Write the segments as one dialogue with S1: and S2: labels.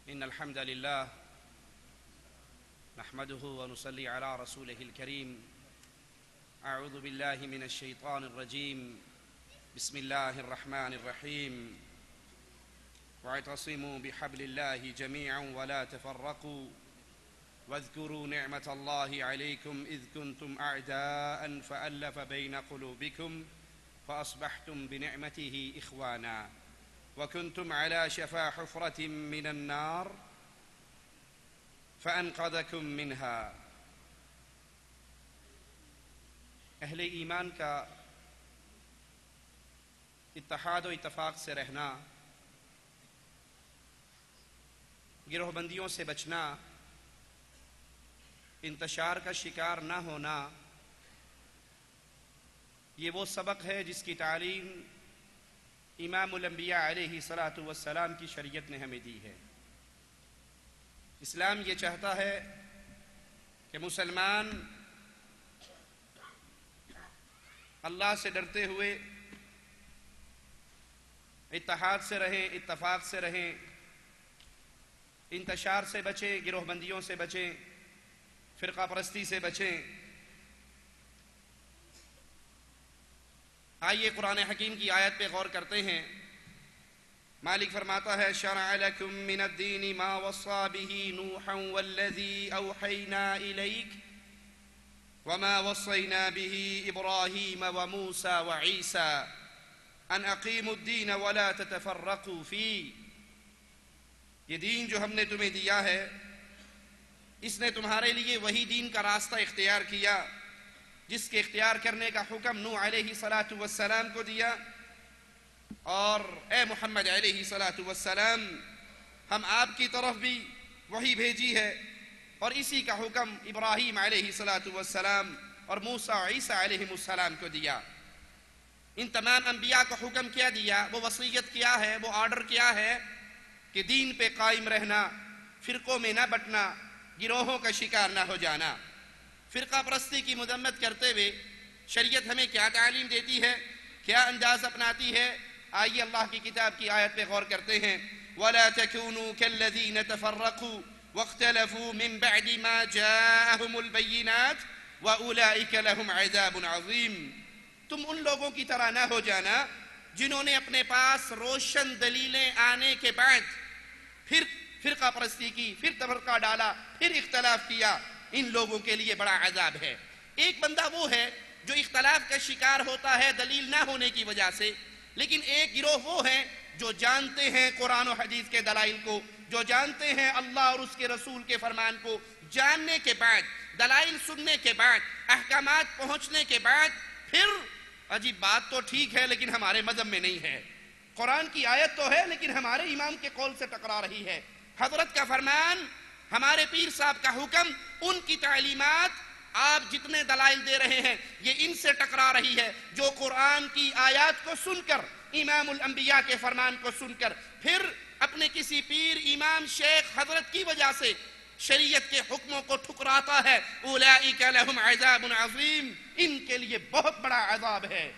S1: إن الحمد لله نحمده ونصلي على رسوله الكريم. أعوذ بالله من الشيطان الرجيم. بسم الله الرحمن الرحيم. واعتصموا بحبل الله جميعا ولا تفرقوا واذكروا نعمة الله عليكم إذ كنتم أعداء فألف بين قلوبكم فأصبحتم بنعمته إخوانا وكنتم على شفا حفرة من النار فأنقذكم منها. اہل ایمان کا اتحاد و اتفاق سے رہنا، گروہ بندیوں سے بچنا، انتشار کا شکار نہ ہونا، یہ وہ سبق ہے جس کی تعلیم امام الانبیاء علیہ الصلاۃ والسلام کی شریعت نے ہمیں دی ہے۔ اسلام یہ چاہتا ہے کہ مسلمان اللہ سے ڈرتے ہوئے اتحاد سے رہیں، اتفاق سے رہیں، انتشار سے بچیں، گروہ بندیوں سے بچیں، فرقہ پرستی سے بچیں۔ آئیے قرآن حکیم کی آیت پہ غور کرتے ہیں۔ مالک فرماتا ہے شرع لکم من الدین ما وصى به نوحا والذی اوحینا الیک وما وصینا به ابراہیم وموسى وعیسى ان اقیموا الدین ولا تتفرقوا فیہ۔ یہ دین جو ہم نے تمہیں دیا ہے، اس نے تمہارے لیے وہی دین کا راستہ اختیار کیا جس کے اختیار کرنے کا حکم نوح علیہ الصلاۃ والسلام کو دیا، اور اے محمد علیہ الصلاۃ والسلام ہم آپ کی طرف بھی وہی بھیجی ہے، اور اسی کا حکم ابراہیم علیہ الصلاۃ والسلام اور موسیٰ و عیسیٰ علیہ السلام کو دیا۔ ان تمام انبیاء کو حکم کیا دیا، وہ وصیت کیا ہے، وہ آرڈر کیا ہے کہ دین پہ قائم رہنا، فرقوں میں نہ بٹنا، گروہوں کا شکار نہ ہو جانا۔ فرقہ پرستی کی مذمت کرتے ہوئے شریعت ہمیں کیا تعلیم دیتی ہے، کیا انداز اپناتی ہے؟ آئیے اللہ کی کتاب کی آیت پہ غور کرتے ہیں۔ وَلَا تَكُونُوا كَالَّذِينَ تَفَرَّقُوا وَاخْتَلَفُوا مِن بَعْدِ مَا جَاءَهُمُ الْبَيِّنَاتُ وَأُولَئِكَ لَهُمْ عَذَابٌ عَظِيمٌ۔ تم ان لوگوں کی طرح نہ ہو جانا جنہوں نے اپنے پاس روشن دلیلیں آنے کے بعد پھر فرقہ پرستی کی، پھر تفرقہ ڈالا، پھر اختلاف کیا۔ ان لوگوں کے لیے بڑا عذاب ہے۔ ایک بندہ وہ ہے جو اختلاف کا شکار ہوتا ہے دلیل نہ ہونے کی وجہ سے، لیکن ایک گروہ وہ ہے جو جانتے ہیں قرآن و حدیث کے دلائل کو، جو جانتے ہیں اللہ اور اس کے رسول کے فرمان کو، جاننے کے بعد، دلائل سننے کے بعد، احکامات پہنچنے کے بعد پھر عجیب بات تو ٹھیک ہے لیکن ہمارے مذہب میں نہیں ہے، قرآن کی آیت تو ہے لیکن ہمارے امام کے قول سے ٹکرا رہی ہے، حضرت کا فرمان، ہمارے پیر صاحب کا حکم، ان کی تعلیمات، آپ جتنے دلائل دے رہے ہیں یہ ان سے ٹکرا رہی ہے۔ جو قرآن کی آیات کو سن کر، امام الانبیاء کے فرمان کو سن کر پھر اپنے کسی پیر، امام، شیخ، حضرت کی وجہ سے شریعت کے حکموں کو ٹھکراتا ہے، اولئک لہم عذاب عظیم، ان کے لیے بہت بڑا عذاب ہے۔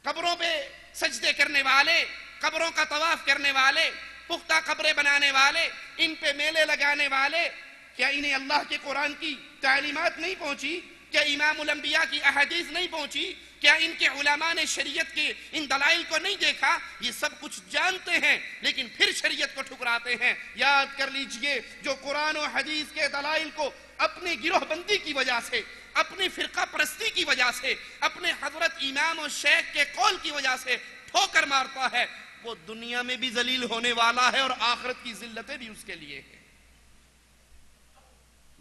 S1: قبروں پہ سجدے کرنے والے، قبروں کا طواف کرنے والے، پختہ قبریں بنانے والے، ان پہ میلے لگانے والے، کیا انہیں اللہ کے قرآن کی تعلیمات نہیں پہنچی؟ کیا امام الانبیاء کی احادیث نہیں پہنچی؟ کیا ان کے علماء نے شریعت کے ان دلائل کو نہیں دیکھا؟ یہ سب کچھ جانتے ہیں لیکن پھر شریعت کو ٹھکراتے ہیں۔ یاد کر لیجئے، جو قرآن و حدیث کے دلائل کو اپنی گروہ بندی کی وجہ سے، اپنی فرقہ پرستی کی وجہ سے، اپنے حضرت امام و شیخ کے قول کی وجہ سے ٹھوکر مارتا ہے، وہ دنیا میں بھی ذلیل ہونے والا ہے اور آخرت کی ذلتیں بھی اس کے لیے ہیں۔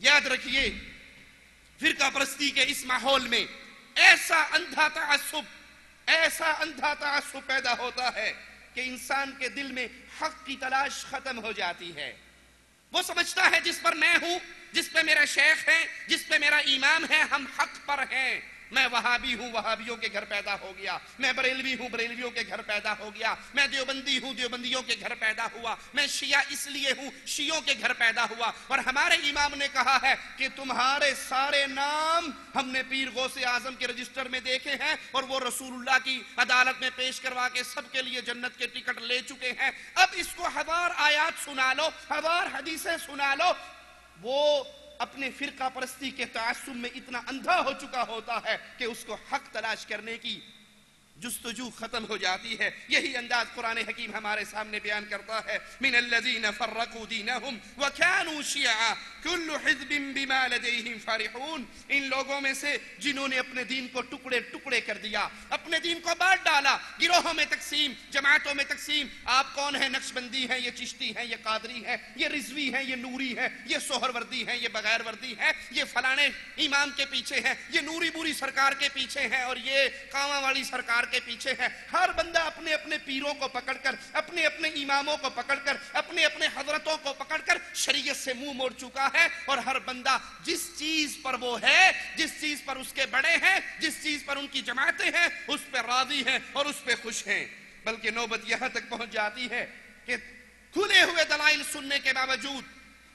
S1: یاد رکھیے، فرقہ پرستی کے اس ماحول میں ایسا اندھا تعصب پیدا ہوتا ہے کہ انسان کے دل میں حق کی تلاش ختم ہو جاتی ہے۔ وہ سمجھتا ہے جس پر میں ہوں، جس پہ میرا شیخ ہے، جس پہ میرا امام ہے، ہم حق پر ہیں، میں وہابی ہوں وہابیوں کے گھر پیدا ہو گیا، میں بریلوی ہوں بریلویوں کے گھر پیدا ہو گیا، میں دیوبندی ہوں دیوبندیوں کے گھر پیدا ہوا، میں شیعہ اس لیے ہوں شیعوں کے گھر پیدا ہوا۔ اور ہمارے امام نے کہا ہے کہ تمہارے سارے نام ہم نے پیر غوث اعظم کے رجسٹر میں دیکھے ہیں اور وہ رسول اللہ کی عدالت میں پیش کروا کے سب کے لیے جنت کے ٹکٹ لے چکے ہیں۔ اب اس کو ہزار آیات سنا لو، ہزار حدیثیں سنا لو، وہ اپنے فرقہ پرستی کے تعصب میں اتنا اندھا ہو چکا ہوتا ہے کہ اس کو حق تلاش کرنے کی جستجو ختم ہو جاتی ہے۔ یہی انداز قرآن حکیم ہمارے سامنے بیان کرتا ہے، من الذین فرقوا دینہم وکانوا شیعا کل حزب بما لدیہم فرحون۔ ان لوگوں میں سے جنہوں نے اپنے دین کو ٹکڑے ٹکڑے کر دیا، اپنے دین کو بانٹ ڈالا، گروہوں میں تقسیم، جماعتوں میں تقسیم۔ آپ کون ہیں؟ نقشبندی ہیں، یہ چشتی ہیں، یہ قادری ہیں، یہ رضوی ہیں، یہ نوری ہیں، یہ سہر وردی ہیں، یہ بغیر وردی ہیں، یہ فلانے امام کے پیچھے ہیں، یہ نوری بوری سرکار کے پیچھے ہیں، اور یہ کاواں والی سرکار کے پیچھے ہے۔ ہر بندہ اپنے اپنے پیروں کو پکڑ کر، اپنے اپنے اماموں کو پکڑ کر، اپنے اپنے حضرتوں کو پکڑ کر شریعت سے منہ موڑ چکا ہے، اور ہر بندہ جس چیز پر وہ ہے، جس چیز پر اس کے بڑے ہیں، جس چیز پر ان کی جماعتیں ہیں، اس پہ راضی ہیں اور اس پہ خوش ہیں۔ بلکہ نوبت یہاں تک پہنچ جاتی ہے کہ کھلے ہوئے دلائل سننے کے باوجود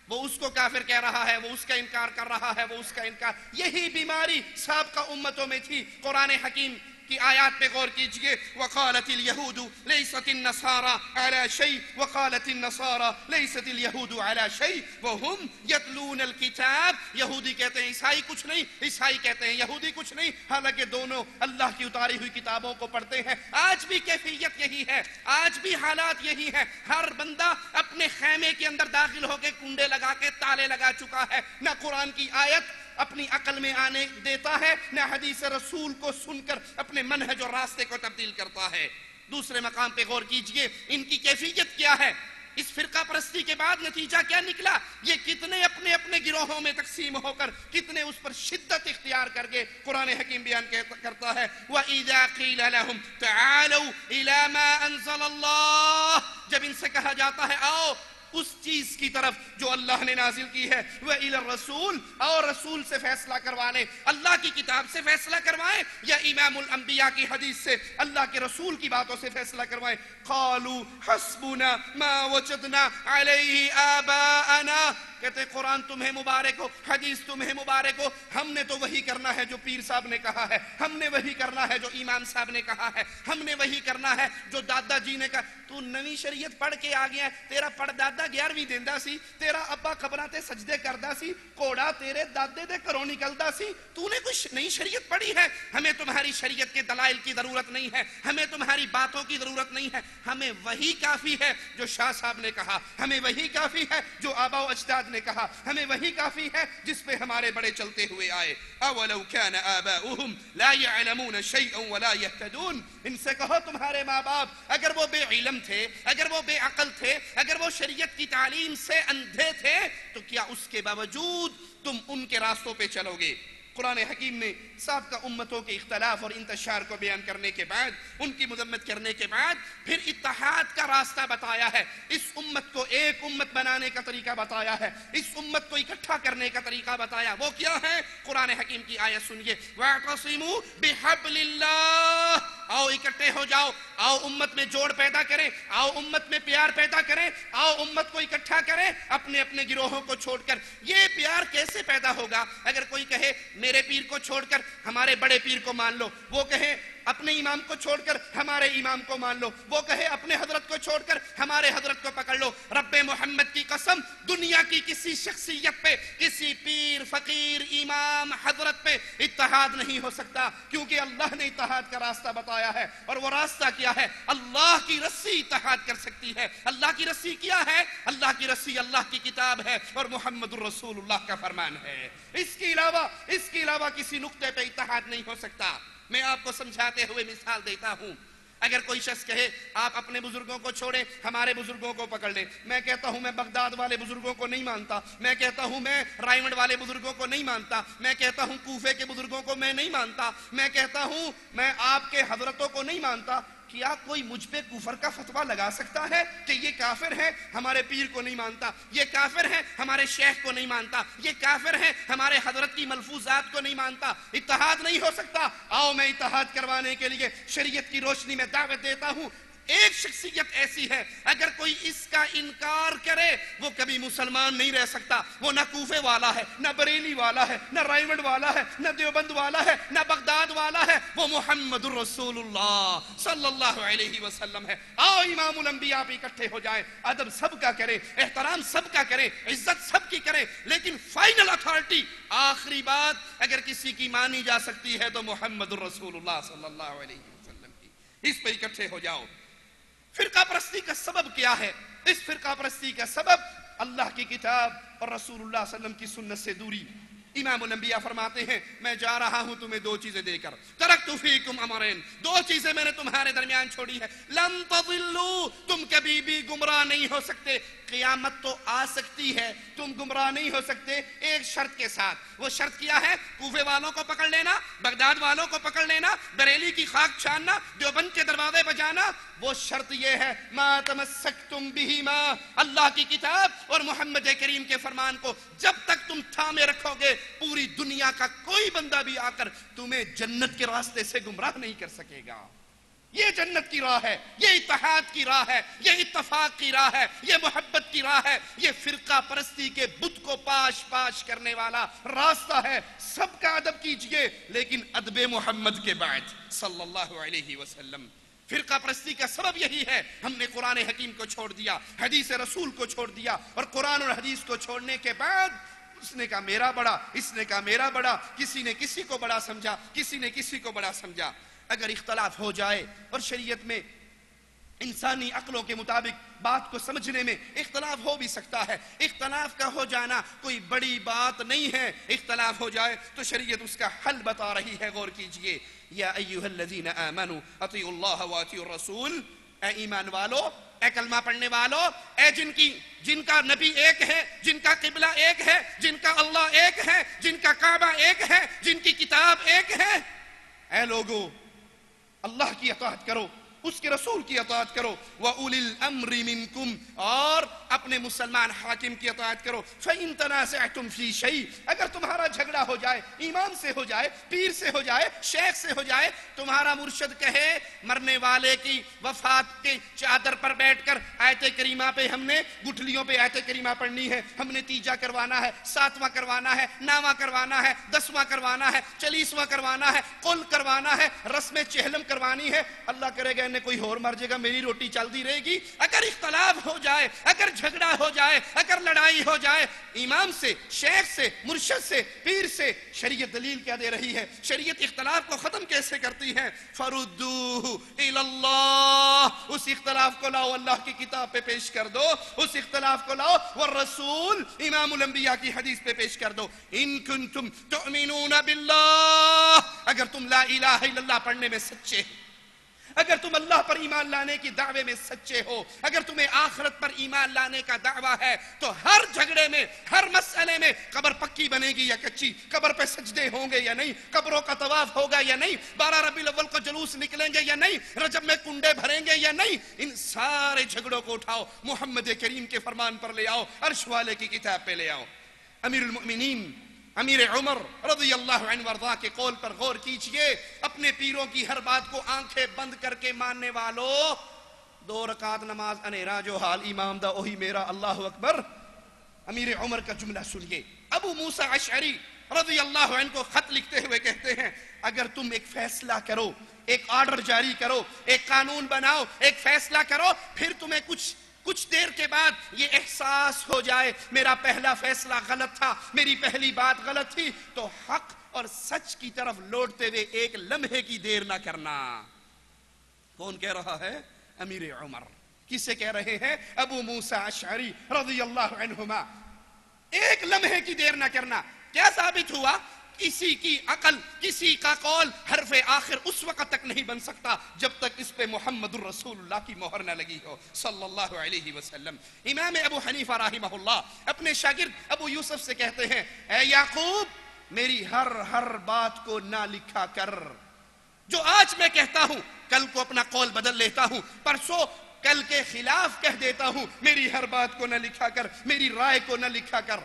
S1: وہ اس کو کافر کہہ رہا ہے، وہ اس کا انکار کر رہا ہے، وہ اس کا انکار۔ یہی بیماری سابقہ امتوں میں تھی۔ قرآن حکیم کی آیات پہ غور کیجئے، وقالت اليهود ليست النصارى على شيء وقالت النصارى ليست اليهود على شيء وهم يتلون الكتاب۔ یہودی کہتے ہیں عیسائی کچھ نہیں، عیسائی کہتے ہیں یہودی کچھ نہیں، حالانکہ دونوں اللہ کی اتاری ہوئی کتابوں کو پڑھتے ہیں۔ آج بھی کیفیت یہی ہے، آج بھی حالات یہی ہے۔ ہر بندہ اپنے خیمے کے اندر داخل ہو کے کنڈے لگا کے تالے لگا چکا ہے، نہ قرآن کی آیت اپنی عقل میں آنے دیتا ہے، نہ حدیث رسول کو سن کر اپنے منہج اور راستے کو تبدیل کرتا ہے۔ دوسرے مقام پہ غور کیجئے، ان کی کیفیت کیا ہے؟ اس فرقہ پرستی کے بعد نتیجہ کیا نکلا؟ یہ کتنے اپنے اپنے گروہوں میں تقسیم ہو کر، کتنے اس پر شدت اختیار کر کے قرآن حکیم بیان کرتا ہے، وَإِذَا قِيلَ لَهُمْ تَعَالَوْا إِلَى مَا أَنزَلَ اللَّهُ۔ جب ان سے کہا جاتا ہے آؤ اس چیز کی طرف جو اللہ نے نازل کی ہے، وَإِلَى الرَّسُولِ، اور رسول سے فیصلہ کروا لیں، اللہ کی کتاب سے فیصلہ کروائیں، یا امام الانبیاء کی حدیث سے، اللہ کے رسول کی باتوں سے فیصلہ کروائیں۔ قَالُوا حَسْبُنَا مَا وَجَدْنَا عَلَيْهِ آبَاءَنَا۔ کہتے ہیں قرآن تمہیں مبارک ہو، حدیث تمہیں مبارک ہو، ہم نے تو وہی کرنا ہے جو پیر صاحب نے کہا ہے، ہم نے وہی کرنا ہے جو امام صاحب نے کہا ہے، ہم نے وہی کرنا ہے جو دادا جی نے کہا۔ تو نوی شریعت پڑھ کے آ گیا ہے، تیرا پڑھ دادا 11ویں دیندا سی، تیرا ابا قبراں تے سجدے کردا سی، کوڑا تیرے دادے دے گھروں نکلدا سی، تو نے کچھ نئی شریعت پڑھی ہے؟ ہمیں تمہاری شریعت کے دلائل کی ضرورت نہیں ہے، ہمیں تمہاری باتوں کی ضرورت نہیں ہے، ہمیں وہی کافی ہے جو شاہ صاحب نے کہا، ہمیں وہی کافی ہے جو آباء و اجداد نے کہا، ہمیں وہی کافی ہے جس پہ ہمارے بڑے چلتے ہوئے آئے۔ اولو کان آباؤہم لا يعلمون شیئا ولا يهتدون۔ ان سے کہو تمہارے ماں باپ اگر وہ بے علم تھے، اگر وہ بے عقل تھے، اگر وہ شریعت کی تعلیم سے اندھے تھے، تو کیا اس کے باوجود تم ان کے راستوں پہ چلو گے؟ قرآن حکیم نے سابقہ امتوں کے اختلاف اور انتشار کو بیان کرنے کے بعد، ان کی مذمت کرنے کے بعد، پھر اتحاد کا راستہ بتایا ہے، اس امت کو ایک امت بنانے کا طریقہ بتایا ہے، اس امت کو اکٹھا کرنے کا طریقہ بتایا۔ وہ کیا ہے؟ قرآن حکیم کی آیت سنیے، وَاعْتَصِمُوا بِحَبْلِ اللَّهِ۔ آؤ اکٹھے ہو جاؤ، آؤ امت میں جوڑ پیدا کریں، آؤ امت میں پیار پیدا کریں، آؤ امت کو اکٹھا کریں اپنے اپنے گروہوں کو چھوڑ کر۔ یہ پیار کیسے پیدا ہوگا؟ اگر کوئی کہے میرے پیر کو چھوڑ کر ہمارے بڑے پیر کو مان لو، وہ کہے اپنے امام کو چھوڑ کر ہمارے امام کو مان لو، وہ کہے اپنے حضرت کو چھوڑ کر ہمارے حضرت کو پکڑ لو، رب محمد کی قسم دنیا کی کسی شخصیت پہ، کسی پیر، فقیر، امام، حضرت پہ اتحاد نہیں ہو سکتا، کیونکہ اللہ نے اتحاد کا راستہ بتایا ہے، اور وہ راستہ کیا ہے؟ اللہ کی رسی اتحاد کر سکتی ہے۔ اللہ کی رسی کیا ہے؟ اللہ کی رسی اللہ کی کتاب ہے اور محمد الرسول اللہ کا فرمان ہے۔ اس کے علاوہ کسی نقطے پہ اتحاد نہیں ہو سکتا۔ میں آپ کو سمجھاتے ہوئے مثال دیتا ہوں، اگر کوئی شخص کہے آپ اپنے بزرگوں کو چھوڑیں، ہمارے بزرگوں کو پکڑ لیں، میں کہتا ہوں میں بغداد والے بزرگوں کو نہیں مانتا، میں کہتا ہوں میں رائمنڈ والے بزرگوں کو نہیں مانتا، میں کہتا ہوں کوفے کے بزرگوں کو میں نہیں مانتا، میں کہتا ہوں میں آپ کے حضرتوں کو نہیں مانتا، کیا کوئی مجھ پہ کفر کا فتویٰ لگا سکتا ہے کہ یہ کافر ہے، ہمارے پیر کو نہیں مانتا، یہ کافر ہے، ہمارے شیخ کو نہیں مانتا، یہ کافر ہے، ہمارے حضرت کی ملفوظات کو نہیں مانتا؟ اتحاد نہیں ہو سکتا؟ آؤ میں اتحاد کروانے کے لیے شریعت کی روشنی میں دعوت دیتا ہوں۔ ایک شخصیت ایسی ہے اگر کوئی اس کا انکار کرے وہ کبھی مسلمان نہیں رہ سکتا۔ وہ نہ کوفے والا ہے، نہ بریلی والا ہے، نہ رائیوڈ والا ہے، نہ دیوبند والا ہے، نہ بغداد والا ہے، وہ محمد الرسول اللہ صلی اللہ علیہ وسلم ہے۔ آؤ امام الانبیاء پہ اکٹھے ہو جائیں، ادب سب کا کریں، احترام سب کا کریں، عزت سب کی کریں، لیکن فائنل اتھارٹی، آخری بات اگر کسی کی مانی جا سکتی ہے تو محمد الرسول اللہ صلی اللہ علیہ وسلم کی۔ اس پہ اکٹھے ہو جاؤ۔ فرقہ پرستی کا سبب کیا ہے؟ اس فرقہ پرستی کا سبب اللہ کی کتاب اور رسول اللہ صلی اللہ علیہ وسلم کی سنت سے دوری۔ امام الانبیاء فرماتے ہیں میں جا رہا ہوں تمہیں دو چیزیں دے کر، ترکت فیکم امرین، دو چیزیں میں نے تمہارے درمیان چھوڑی ہے، لن تضلوا، تم کبھی بھی گمراہ نہیں ہو سکتے۔ قیامت تو آ سکتی ہے، تم گمراہ نہیں ہو سکتے ایک شرط کے ساتھ۔ وہ شرط کیا ہے؟ کوفے والوں کو پکڑ لینا، بغداد والوں کو پکڑ لینا، بریلی کی خاک چھاننا، دیوبند کے دروازے پہ جانا۔ وہ شرط یہ ہے ما تمسکتم بہما، اللہ کی کتاب اور محمد کریم کے فرمان کو جب تک تم تھامے رکھو گے پوری دنیا کا کوئی بندہ بھی آ کر تمہیں جنت کے راستے سے گمراہ نہیں کر سکے گا۔ یہ جنت کی راہ ہے، یہ اتحاد کی راہ ہے، یہ اتفاق کی راہ ہے، یہ محبت کی راہ ہے، یہ فرقہ پرستی کے بت کو پاش پاش کرنے والا راستہ ہے۔ سب کا ادب کیجئے لیکن ادب محمد کے بعد صلی اللہ علیہ وسلم۔ فرقہ پرستی کا سبب یہی ہے، ہم نے قرآن حکیم کو چھوڑ دیا، حدیث رسول کو چھوڑ دیا، اور قرآن اور حدیث کو چھوڑنے کے بعد اس نے کہا میرا بڑا، اس نے کہا میرا بڑا، کسی نے کسی کو بڑا سمجھا، کسی نے کسی کو بڑا سمجھا۔ اگر اختلاف ہو جائے اور شریعت میں انسانی عقلوں کے مطابق بات کو سمجھنے میں اختلاف ہو بھی سکتا ہے، اختلاف کا ہو جانا کوئی بڑی بات نہیں ہے۔ اختلاف ہو جائے تو شریعت اس کا حل بتا رہی ہے، غور کیجئے۔ یا ایھا الذین آمنوا اطیعوا اللہ واطیعوا الرسول، اے ایمان والو، اے کلمہ پڑھنے والو، اے جن کا نبی ایک ہے، جن کا قبلہ ایک ہے، جن کا اللہ ایک ہے، جن کا کعبہ ایک ہے، جن کی کتاب ایک ہے، اے لوگو اللہ کی اطاعت کرو، اس کے رسول کی اطاعت کرو، وَأُولِي الْأَمْرِ مِنْكُمْ، اور اپنے مسلمان حاکم کی اطاعت کرو۔ فَإِن تَنَازَعْتُمْ فِي شَيْءٍ، اگر تمہارا جھگڑا ہو جائے، امام سے ہو جائے، پیر سے ہو جائے، شیخ سے ہو جائے، تمہارا مرشد کہے مرنے والے کی وفات کے چادر پر بیٹھ کر آیت کریمہ پہ ہم نے گٹھلیوں پہ آیت کریمہ پڑھنی ہے، ہم نے تیجا کروانا ہے، ساتواں کروانا ہے، ناواں کروانا ہے، 10واں کروانا ہے، 40واں کروانا ہے، قل کروانا ہے، رسم چہلم کروانی ہے، اللہ کرے گا انہیں کوئی اور مر جائے گا، میری روٹی چلتی رہے گی۔ اگر اختلاف ہو جائے، اگر جھگڑا ہو جائے، اگر لڑائی ہو جائے، امام سے، شیخ سے، مرشد سے، پیر سے، شریعت دلیل کیا دے رہی ہے؟ شریعت اختلاف کو ختم کیسے کرتی ہے؟ فَرُدُّوهُ إِلَى اللَّهِ، اس اختلاف کو لاؤ اللہ کی کتاب پہ پیش کر دو، اس اختلاف کو لاؤ والرسول امام الانبیاء کی حدیث پہ پیش کر دو۔ ان کنتم تؤمنون باللہ، اگر تم لا الہ الا اللہ پڑھنے میں سچے ہو، اگر تم اللہ پر ایمان لانے کی دعوے میں سچے ہو، اگر تمہیں آخرت پر ایمان لانے کا دعویٰ ہے، تو ہر جھگڑے میں، ہر مسئلے میں قبر پکی بنے گی یا کچی، قبر پہ سجدے ہوں گے یا نہیں، قبروں کا طواف ہوگا یا نہیں، 12 ربیع الاول کو جلوس نکلیں گے یا نہیں، رجب میں کنڈے بھریں گے یا نہیں، ان سارے جھگڑوں کو اٹھاؤ، محمد کریم کے فرمان پر لے آؤ، عرش والے کی کتاب پہ لے آؤ۔ امیر المؤمنین امیر عمر رضی اللہ عنہ وارضاہ کے قول پر غور کیجئے، اپنے پیروں کی ہر بات کو آنکھیں بند کر کے ماننے والو، 2 رکعت نماز انیرا جو حال امام دا اوہی میرا، اللہ اکبر۔ امیر عمر کا جملہ سنیے، ابو موسیٰ اشعری رضی اللہ عنہ کو خط لکھتے ہوئے کہتے ہیں اگر تم ایک فیصلہ کرو، ایک آرڈر جاری کرو، ایک قانون بناؤ، ایک فیصلہ کرو، پھر تمہیں کچھ دیر کے بعد یہ احساس ہو جائے میرا پہلا فیصلہ غلط تھا، میری پہلی بات غلط تھی، تو حق اور سچ کی طرف لوٹتے ہوئے ایک لمحے کی دیر نہ کرنا۔ کون کہہ رہا ہے؟ امیر عمر۔ کسے کہہ رہے ہیں؟ ابو موسیٰ اشعری رضی اللہ عنہما۔ ایک لمحے کی دیر نہ کرنا۔ کیا ثابت ہوا؟ کسی کی عقل، کسی کا قول حرف آخر اس وقت تک نہیں بن سکتا جب تک اس پہ محمد الرسول اللہ کی مہر نہ لگی ہو صلی اللہ علیہ وسلم۔ امام ابو حنیفہ رحمہ اللہ اپنے شاگرد ابو یوسف سے کہتے ہیں اے یعقوب، میری ہر بات کو نہ لکھا کر، جو آج میں کہتا ہوں کل کو اپنا قول بدل لیتا ہوں، پرسوں کل کے خلاف کہہ دیتا ہوں، میری ہر بات کو نہ لکھا کر، میری رائے کو نہ لکھا کر۔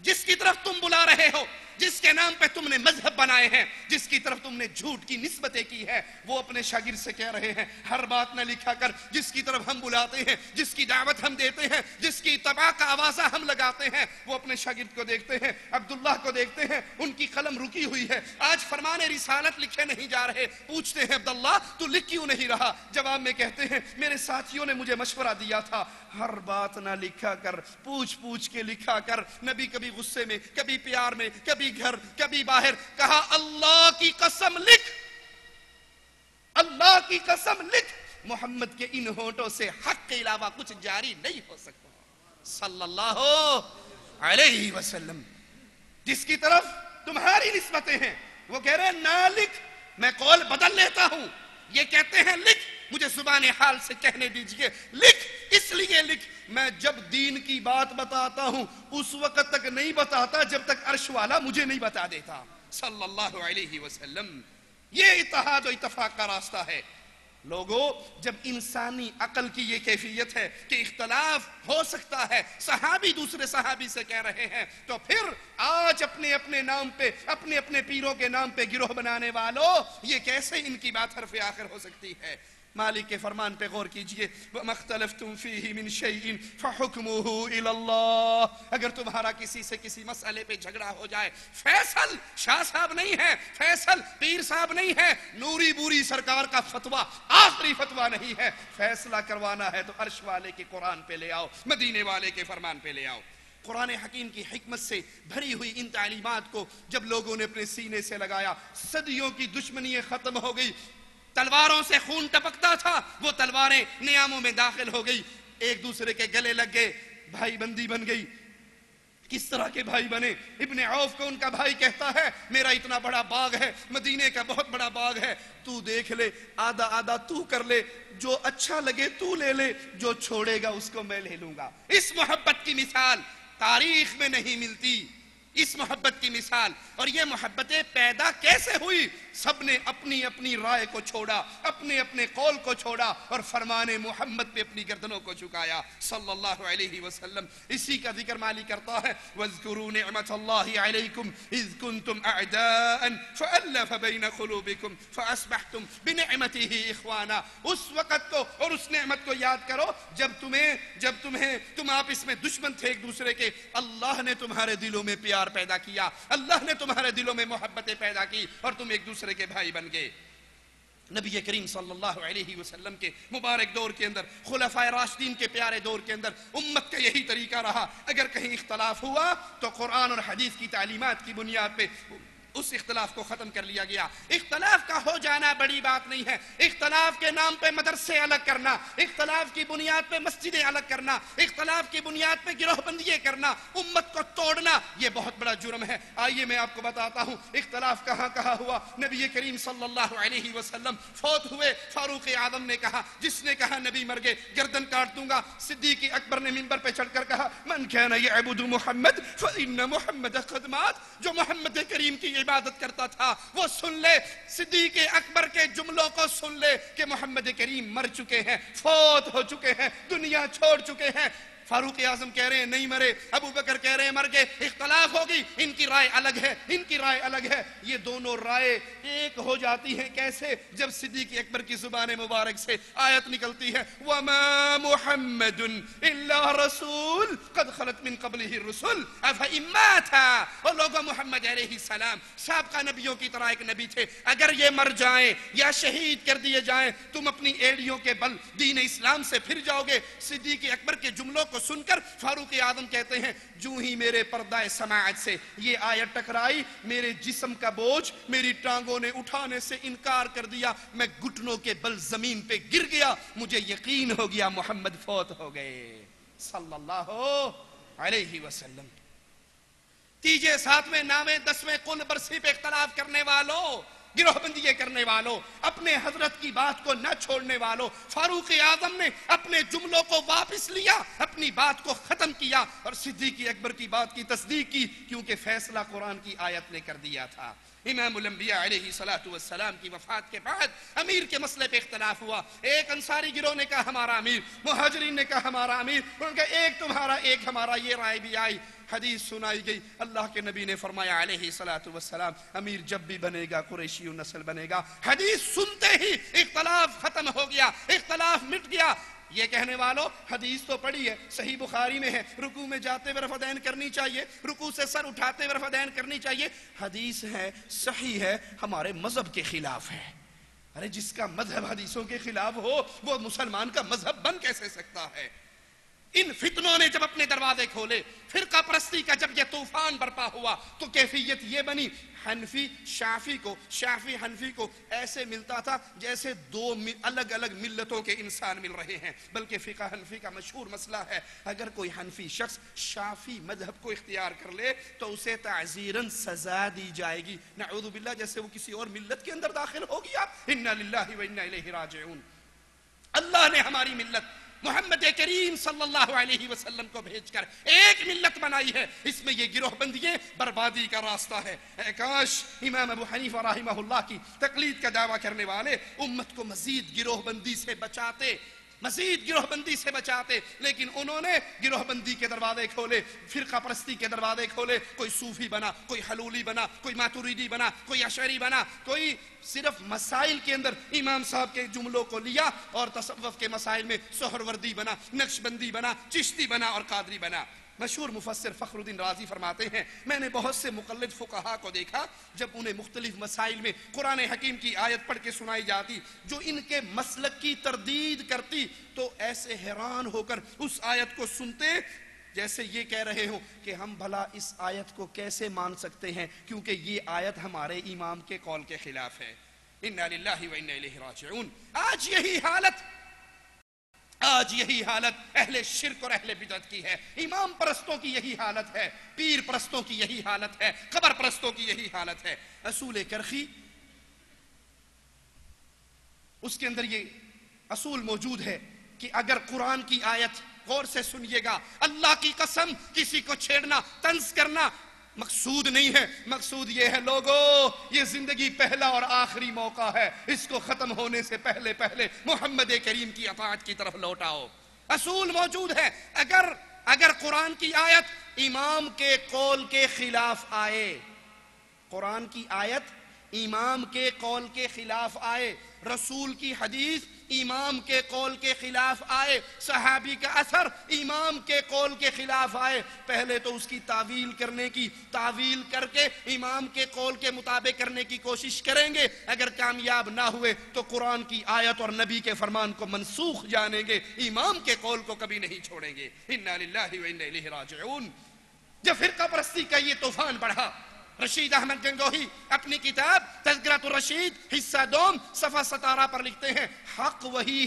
S1: جس کی طرف تم بلا رہے ہو، جس کے نام پہ تم نے مذہب بنائے ہیں، جس کی طرف تم نے جھوٹ کی نسبتیں کی ہے، وہ اپنے شاگرد سے کہہ رہے ہیں ہر بات نہ لکھا کر۔ جس کی طرف ہم بلاتے ہیں، جس کی دعوت ہم دیتے ہیں، جس کی اتباع کا آوازہ ہم لگاتے ہیں، وہ اپنے شاگرد کو دیکھتے ہیں، عبداللہ کو دیکھتے ہیں، ان کی قلم رکی ہوئی ہے، آج فرمان رسالت لکھے نہیں جا رہے، پوچھتے ہیں عبداللہ تو لکھ کیوں نہیں رہا؟ جواب میں کہتے ہیں میرے ساتھیوں نے مجھے مشورہ دیا تھا ہر بات نہ لکھا کر، پوچھ پوچھ کے لکھا کر۔ نبی کبھی غصے میں، کبھی پیار میں، کبھی گھر، کبھی باہر، کہا اللہ کی قسم لکھ، اللہ کی قسم لکھ، محمد کے ان ہونٹوں سے حق کے علاوہ کچھ جاری نہیں ہو سکتا صلی اللہ علیہ وسلم۔ جس کی طرف تمہاری نسبتیں ہیں وہ کہہ رہے ہیں نہ لکھ، میں قول بدل لیتا ہوں، یہ کہتے ہیں لکھ، مجھے زبان حال سے کہنے دیجئے لکھ، اس لیے لکھ میں جب دین کی بات بتاتا ہوں اس وقت تک نہیں بتاتا جب تک عرش والا مجھے نہیں بتا دیتا صلی اللہ علیہ وسلم۔ یہ اتحاد و اتفاق کا راستہ ہے۔ لوگوں، جب انسانی عقل کی یہ کیفیت ہے کہ اختلاف ہو سکتا ہے، صحابی دوسرے صحابی سے کہہ رہے ہیں، تو پھر آج اپنے اپنے نام پہ، اپنے اپنے پیروں کے نام پہ گروہ بنانے والوں، یہ کیسے ان کی بات حرف آخر ہو سکتی ہے؟ مالک کے فرمان پہ غور کیجئے، وَمَا اخْتَلَفْتُمْ فِيهِ مِنْ شَيْءٍ فَحُكْمُهُ إِلَى اللَّهِ۔ اگر تمہارا کسی سے کسی مسئلے پہ جھگڑا ہو جائے، فیصل شاہ صاحب نہیں ہے، فیصل پیر صاحب نہیں ہے، نوری بوری سرکار کا فتویٰ آخری فتویٰ نہیں ہے، فیصلہ کروانا ہے تو عرش والے کے قرآن پہ لے آؤ، مدینے والے کے فرمان پہ لے آؤ۔ قرآن حکیم کی حکمت سے بھری ہوئی ان تعلیمات کو جب لوگوں نے اپنے سینے سے لگایا، صدیوں کی دشمنی ختم ہو گئی، تلواروں سے خون ٹپکتا تھا، وہ تلواریں نیاموں میں داخل ہو گئی، ایک دوسرے کے گلے لگ گئے، بھائی بندی بن گئی۔ کس طرح کے بھائی بنے؟ ابن عوف کو ان کا بھائی کہتا ہے میرا اتنا بڑا باغ ہے، مدینے کا بہت بڑا باغ ہے، تو دیکھ لے، آدھا آدھا تو کر لے، جو اچھا لگے تو لے لے، جو چھوڑے گا اس کو میں لے لوں گا۔ اس محبت کی مثال تاریخ میں نہیں ملتی، اس محبت کی مثال۔ اور یہ محبتیں پیدا کیسے ہوئی؟ سب نے اپنی اپنی رائے کو چھوڑا، اپنے اپنے قول کو چھوڑا اور فرمان محمد پہ اپنی گردنوں کو جھکایا صلی اللہ علیہ وسلم۔ اسی کا ذکر مالی کرتا ہے وَاذْكُرُوا نِعْمَةَ اللَّهِ عَلَيْكُمْ إِذْ كُنْتُمْ أَعْدَاءً فَأَلَّفَ بَيْنَ قُلُوبِكُمْ فَأَصْبَحْتُمْ بِنِعْمَتِهِ إِخْوَانًا۔ اس وقت کو اور اس نعمت کو یاد کرو جب تم آپس میں دشمن تھے ایک دوسرے کے، اللہ نے تمہارے دلوں میں پیار پیدا کیا، اللہ نے تمہارے دلوں میں محبتیں پیدا کی اور تم ایک دوسرے کے بھائی بن گئے۔ نبی کریم صلی اللہ علیہ وسلم کے مبارک دور کے اندر، خلفائے راشدین کے پیارے دور کے اندر امت کا یہی طریقہ رہا، اگر کہیں اختلاف ہوا تو قرآن اور حدیث کی تعلیمات کی بنیاد پہ اس اختلاف کو ختم کر لیا گیا۔ اختلاف کا ہو جانا بڑی بات نہیں ہے، اختلاف کے نام پہ مدرسے الگ کرنا، اختلاف کی بنیاد پہ مسجدیں الگ کرنا، اختلاف کی بنیاد پہ گروہ بندیاں کرنا، امت کو توڑنا، یہ بہت بڑا جرم ہے۔ آئیے میں آپ کو بتاتا ہوں اختلاف کہاں کہاں ہوا۔ نبی کریم صلی اللہ علیہ وسلم فوت ہوئے، فاروق اعظم نے کہا، جس نے کہا نبی مر گئے گردن کاٹ دوں گا، صدیق اکبر نے منبر پہ چڑھ کر کہا من کان یعبد محمد فإن محمد قد مات، جو محمد کریم کی عبادت کرتا تھا وہ سن لے، صدیق اکبر کے جملوں کو سن لے کہ محمد کریم مر چکے ہیں، فوت ہو چکے ہیں، دنیا چھوڑ چکے ہیں۔ فاروق اعظم کہہ رہے ہیں نہیں مرے، ابو بکر کہہ رہے ہیں مر گئے، اختلاف ہوگی، ان کی رائے الگ ہے، ان کی رائے الگ ہے۔ یہ دونوں رائے ایک ہو جاتی ہیں کیسے؟ جب صدیق اکبر کی زبان مبارک سے آیت نکلتی ہے وَمَا مُحَمَّدٌ إِلَّا رَسُولٌ قَدْ خَلَتْ مِن قَبْلِهِ الرُّسُلُ أَفَإِن مَاتَ۔ اور لوگوں محمد علیہ السلام سابقہ نبیوں کی طرح ایک نبی تھے، اگر یہ مر جائیں یا شہید کر دیے جائیں تم اپنی ایڑیوں کے بل دین اسلام سے پھر جاؤ گے۔ صدیق اکبر کے جملوں کو سن کر فاروق اعظم کہتے ہیں جو ہی میرے پردہ سماعت سے یہ آیت ٹکرائی، میرے جسم کا بوجھ میری ٹانگوں نے اٹھانے سے انکار کر دیا، میں گھٹنوں کے بل زمین پہ گر گیا، مجھے یقین ہو گیا محمد فوت ہو گئے صلی اللہ علیہ وسلم۔ تیجے ساتویں نامے 10ویں کل برسی پہ اختلاف کرنے والوں، گروہ بندی کرنے والوں، اپنے حضرت کی بات کو نہ چھوڑنے والوں، فاروق اعظم نے اپنے جملوں کو واپس لیا، اپنی بات کو ختم کیا اور صدیق اکبر کی بات کی تصدیق کی، کیونکہ فیصلہ قرآن کی آیت نے کر دیا تھا۔ امام الانبیاء علیہ السلام کی وفات کے بعد امیر کے مسئلے پہ اختلاف ہوا۔ ایک انصاری گروہ نے کہا ہمارا امیر، مہاجرین نے کہا ہمارا امیر، ان کا ایک تمہارا ایک ہمارا، یہ رائے بھی آئی۔ حدیث سنائی گئی، اللہ کے نبی نے فرمایا علیہ السلام امیر جب بھی بنے گا قریشی نسل بنے گا۔ حدیث سنتے ہی اختلاف ختم ہو گیا، اختلاف مٹ گیا۔ یہ کہنے والوں حدیث تو پڑھی ہے، صحیح بخاری میں ہے، رکوع میں جاتے ہوئے رفعین کرنی چاہیے، رکوع سے سر اٹھاتے ہوئے رفعین کرنی چاہیے، حدیث ہے، صحیح ہے، ہمارے مذہب کے خلاف ہے۔ ارے جس کا مذہب حدیثوں کے خلاف ہو وہ مسلمان کا مذہب بن کیسے سکتا ہے؟ ان فتنوں نے جب اپنے دروازے کھولے، فرقہ پرستی کا جب یہ طوفان برپا ہوا تو کیفیت یہ بنی، حنفی شافعی حنفی کو ایسے ملتا تھا جیسے دو الگ الگ ملتوں کے انسان مل رہے ہیں۔ بلکہ فقہ حنفی کا مشہور مسئلہ ہے، اگر کوئی حنفی شخص شافعی مذہب کو اختیار کر لے تو اسے تعزیراً سزا دی جائے گی، نعوذ باللہ، جیسے وہ کسی اور ملت کے اندر داخل ہو گیا۔ انا للہ و انا الیہ راجعون۔ اللہ نے ہماری ملت محمد کریم صلی اللہ علیہ وسلم کو بھیج کر ایک ملت بنائی ہے، اس میں یہ گروہ بندیے بربادی کا راستہ ہے۔ اے کاش امام ابو حنیفہ رحمہ اللہ کی تقلید کا دعویٰ کرنے والے امت کو مزید گروہ بندی سے بچاتے، لیکن انہوں نے گروہ بندی کے دروازے کھولے، فرقہ پرستی کے دروازے کھولے، کوئی صوفی بنا، کوئی حلولی بنا، کوئی ماتوریدی بنا، کوئی اشعری بنا، کوئی صرف مسائل کے اندر امام صاحب کے جملوں کو لیا اور تصوف کے مسائل میں سہروردی بنا، نقش بندی بنا، چشتی بنا اور قادری بنا۔ مشہور مفسر فخر الدین رازی فرماتے ہیں میں نے بہت سے مقلد فقہا کو دیکھا جب انہیں مختلف مسائل میں قرآن حکیم کی آیت پڑھ کے سنائی جاتی جو ان کے مسلک کی تردید کرتی تو ایسے حیران ہو کر اس آیت کو سنتے جیسے یہ کہہ رہے ہوں کہ ہم بھلا اس آیت کو کیسے مان سکتے ہیں کیونکہ یہ آیت ہمارے امام کے قول کے خلاف ہے۔ انا للہ و انا الیہ راجعون۔ آج یہی حالت اہل شرک اور اہل بدعت کی ہے، امام پرستوں کی یہی حالت ہے، پیر پرستوں کی یہی حالت ہے، قبر پرستوں کی یہی حالت ہے۔ اصول کرخی اس کے اندر یہ اصول موجود ہے کہ اگر قرآن کی آیت غور سے سنیے گا، اللہ کی قسم کسی کو چھیڑنا، طنز کرنا مقصود نہیں ہے، مقصود یہ ہے لوگوں یہ زندگی پہلا اور آخری موقع ہے، اس کو ختم ہونے سے پہلے محمد کریم کی اطاعت کی طرف لوٹاؤ۔ اصول موجود ہے، اگر قرآن کی آیت امام کے قول کے خلاف آئے، قرآن کی آیت امام کے قول کے خلاف آئے، رسول کی حدیث امام کے قول کے خلاف آئے، صحابی کا اثر امام کے قول کے خلاف آئے، پہلے تو اس کی تعویل کر کے امام کے قول کے مطابق کرنے کی کوشش کریں گے، اگر کامیاب نہ ہوئے تو قرآن کی آیت اور نبی کے فرمان کو منسوخ جانیں گے، امام کے قول کو کبھی نہیں چھوڑیں گے۔ انا للہ و انا الیہ راجعون۔ جب فرقہ پرستی کا یہ طوفان بڑھا، رشید احمد گنگوہی اپنی کتاب تذکرۃ الرشید حصہ دوم صفحہ 17 پر لکھتے ہیں حق وہی